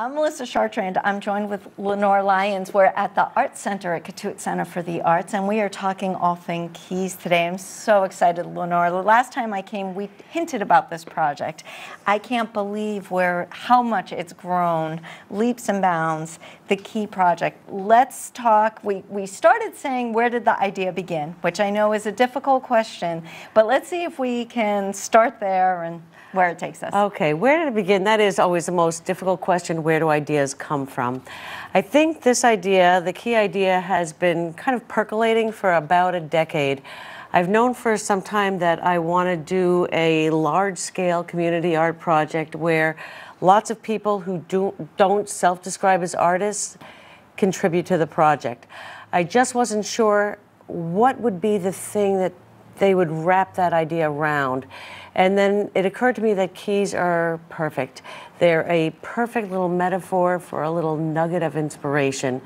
I'm Melissa Chartrand. I'm joined with Lenore Lyons. We're at the Art Center at Cotuit Center for the Arts, and we are talking all things keys today. I'm so excited, Lenore. The last time I came, we hinted about this project. I can't believe how much it's grown, leaps and bounds, the Key Project. Let's talk. We started saying, where did the idea begin? Which I know is a difficult question, but let's see if we can start there and where it takes us. Okay, where did it begin? That is always the most difficult question. Where do ideas come from? I think this idea, the Key idea, has been kind of percolating for about a decade. I've known for some time that I want to do a large-scale community art project where lots of people who don't self-describe as artists contribute to the project. I just wasn't sure what would be the thing that they would wrap that idea around. And then it occurred to me that keys are perfect. They're a perfect little metaphor for a little nugget of inspiration.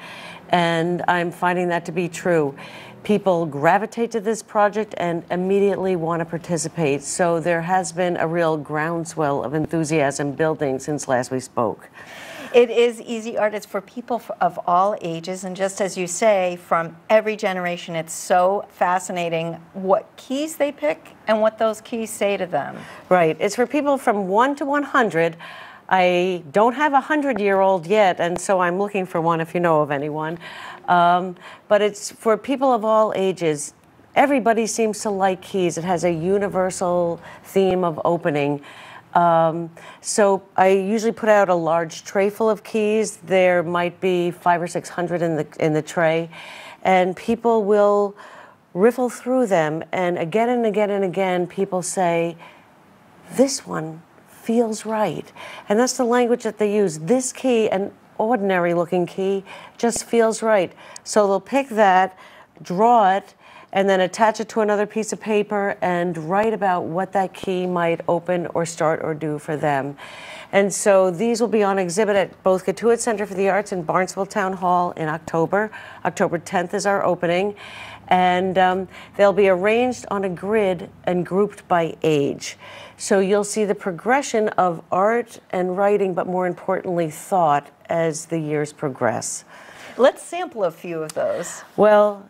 And I'm finding that to be true. People gravitate to this project and immediately want to participate. So there has been a real groundswell of enthusiasm building since last we spoke. It is easy art. It's for people of all ages, and just as you say, from every generation. It's so fascinating what keys they pick and what those keys say to them. Right. It's for people from 1 to 100. I don't have a 100-year-old yet, and so I'm looking for one if you know of anyone. But it's for people of all ages. Everybody seems to like keys. It has a universal theme of opening. So I usually put out a large tray full of keys. There might be 500 or 600 in the tray, and people will riffle through them, and again and again and again people say, this one feels right. And that's the language that they use. This key, an ordinary looking key, just feels right. So they'll pick that, draw it, and then attach it to another piece of paper and write about what that key might open or start or do for them. And so these will be on exhibit at both Cotuit Center for the Arts and Barnstable Town Hall in October. October 10th is our opening. And they'll be arranged on a grid and grouped by age. So you'll see the progression of art and writing, but more importantly, thought as the years progress. Let's sample a few of those. Well,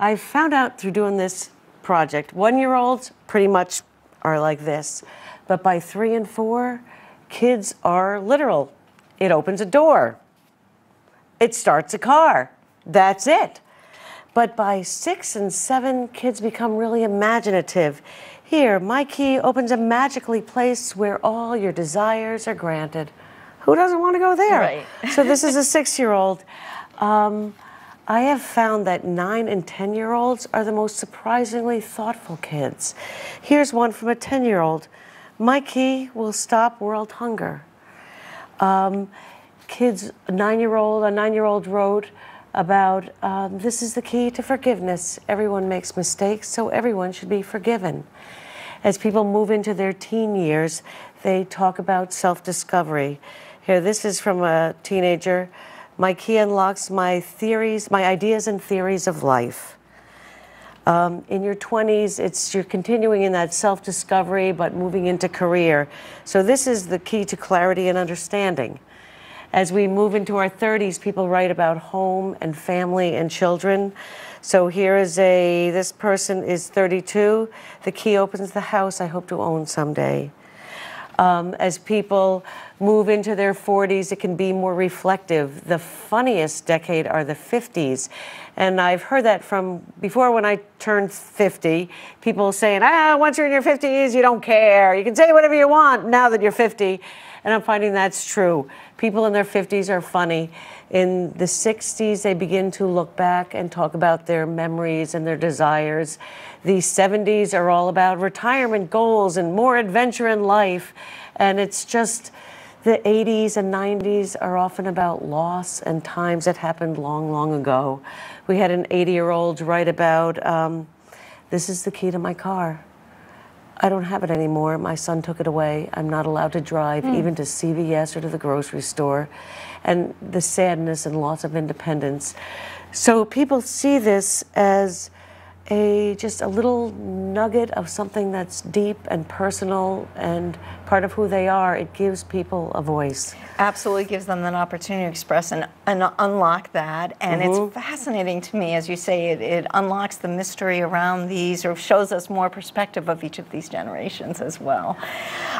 I found out through doing this project, 1-year-olds pretty much are like this, but by 3 and 4, kids are literal. It opens a door. It starts a car. That's it. But by 6 and 7, kids become really imaginative. Here, my key opens a magically place where all your desires are granted. Who doesn't want to go there? Right. So this is a 6-year-old. I have found that 9 and 10-year-olds are the most surprisingly thoughtful kids. Here's one from a 10-year-old. My key will stop world hunger. Kids, a 9-year-old wrote about, this is the key to forgiveness. Everyone makes mistakes, so everyone should be forgiven. As people move into their teen years, they talk about self-discovery. Here, this is from a teenager. My key unlocks my ideas and theories of life. In your 20s, you're continuing in that self-discovery, but moving into career. So this is the key to clarity and understanding. As we move into our 30s, people write about home and family and children. So here is this person is 32. The key opens the house I hope to own someday. As people move into their 40s, it can be more reflective. The funniest decade are the 50s. And I've heard that from before when I turned 50, people saying, once you're in your 50s, you don't care. You can say whatever you want now that you're 50. And I'm finding that's true. People in their 50s are funny. In the 60s, they begin to look back and talk about their memories and their desires. The 70s are all about retirement goals and more adventure in life. And it's just the 80s and 90s are often about loss and times that happened long, long ago. We had an 80-year-old write about, this is the key to my car. I don't have it anymore. My son took it away. I'm not allowed to drive even to CVS or to the grocery store. And the sadness and loss of independence. So people see this as just a little nugget of something that's deep and personal and part of who they are. It gives people a voice. Absolutely gives them an opportunity to express and unlock that. And it's fascinating to me, as you say, it unlocks the mystery around these, or shows us more perspective of each of these generations as well.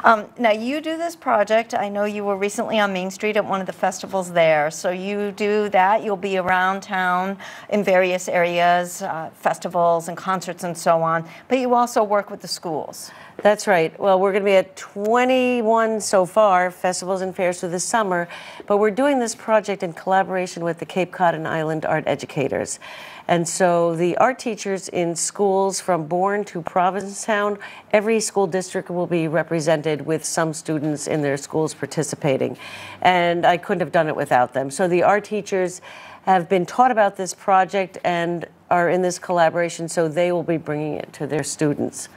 Now, you do this project. I know you were recently on Main Street at one of the festivals there. So you do that. You'll be around town in various areas, festivals and concerts and so on. But you also work with the schools. That's right. Well, we're going to be at 21 so far, festivals and fairs through the summer, but we're doing this project in collaboration with the Cape Cod and Island art educators. And so the art teachers in schools from Bourne to Provincetown, every school district will be represented with some students in their schools participating. And I couldn't have done it without them. So the art teachers have been taught about this project and are in this collaboration, so they will be bringing it to their students.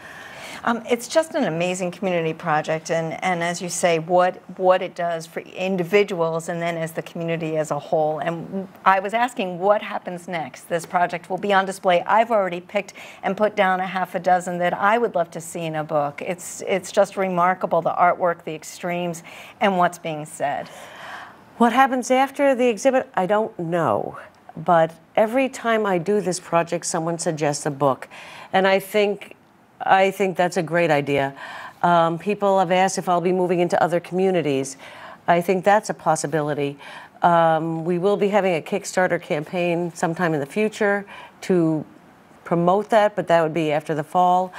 It's just an amazing community project, and as you say, what it does for individuals and then as the community as a whole. And I was asking what happens next. This project will be on display. I've already picked and put down a half a dozen that I would love to see in a book. It's just remarkable, the artwork, the extremes, and what's being said. What happens after the exhibit, I don't know. But every time I do this project, someone suggests a book. And I think that's a great idea. People have asked if I'll be moving into other communities. I think that's a possibility. We will be having a Kickstarter campaign sometime in the future to promote that, but that would be after the fall.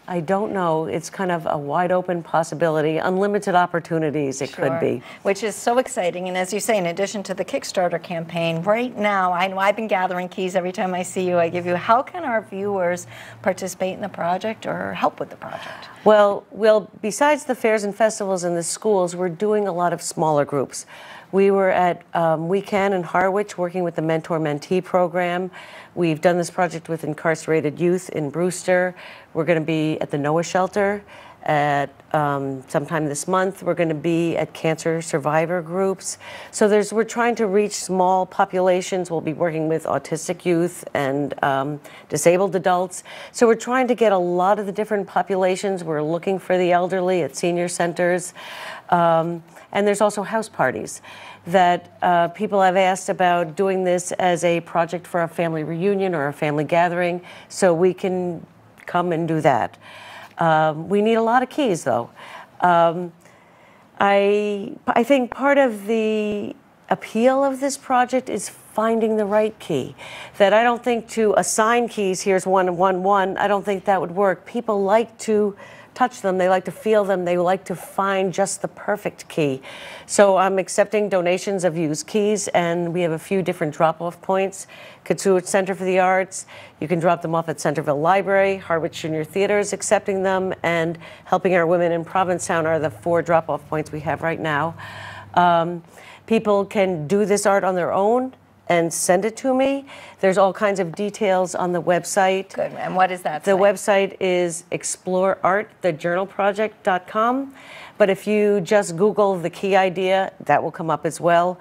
I don't know. It's kind of a wide open possibility, unlimited opportunities it could be. Which is so exciting. And as you say, in addition to the Kickstarter campaign, right now, I know I've been gathering keys every time I see you, I give you, how can our viewers participate in the project or help with the project? Well, besides the fairs and festivals and the schools, we're doing a lot of smaller groups. We were at We Can in Harwich working with the Mentor-Mentee program. We've done this project with incarcerated youth in Brewster. We're going to be at the Noah Shelter at sometime this month. We're going to be at cancer survivor groups. So we're trying to reach small populations. We'll be working with autistic youth and disabled adults. So we're trying to get a lot of the different populations. We're looking for the elderly at senior centers. And there's also house parties that people have asked about doing this as a project for a family reunion or a family gathering, so we can come and do that. We need a lot of keys, though. I think part of the appeal of this project is finding the right key. That I don't think to assign keys, here's 1, 1, 1, I don't think that would work. People like to touch them, they like to feel them, they like to find just the perfect key. So I'm accepting donations of used keys, and we have a few different drop-off points. Katuitt Center for the Arts, you can drop them off at Centerville Library. Harwich Junior Theater is accepting them, and Helping Our Women in Provincetown are the 4 drop-off points we have right now. People can do this art on their own and send it to me. There's all kinds of details on the website. Good, and what is that? The website is exploreartthejournalproject.com, but if you just Google the key idea, that will come up as well.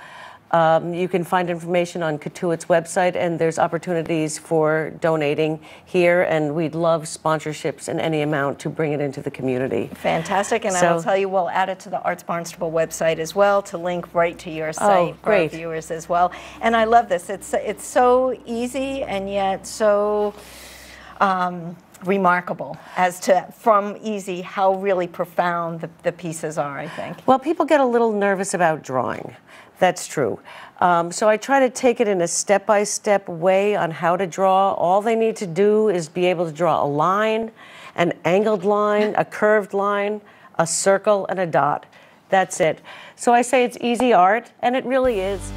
You can find information on Katuitt's website, and there's opportunities for donating here, and we'd love sponsorships in any amount to bring it into the community. Fantastic, and I'll tell you, we'll add it to the Arts Barnstable website as well to link right to your site for our viewers as well. And I love this. It's so easy and yet so remarkable as to, from easy, how really profound the pieces are, I think. Well, people get a little nervous about drawing. That's true. So I try to take it in a step-by-step way on how to draw. All they need to do is be able to draw a line, an angled line, a curved line, a circle, and a dot. That's it. So I say it's easy art, and it really is.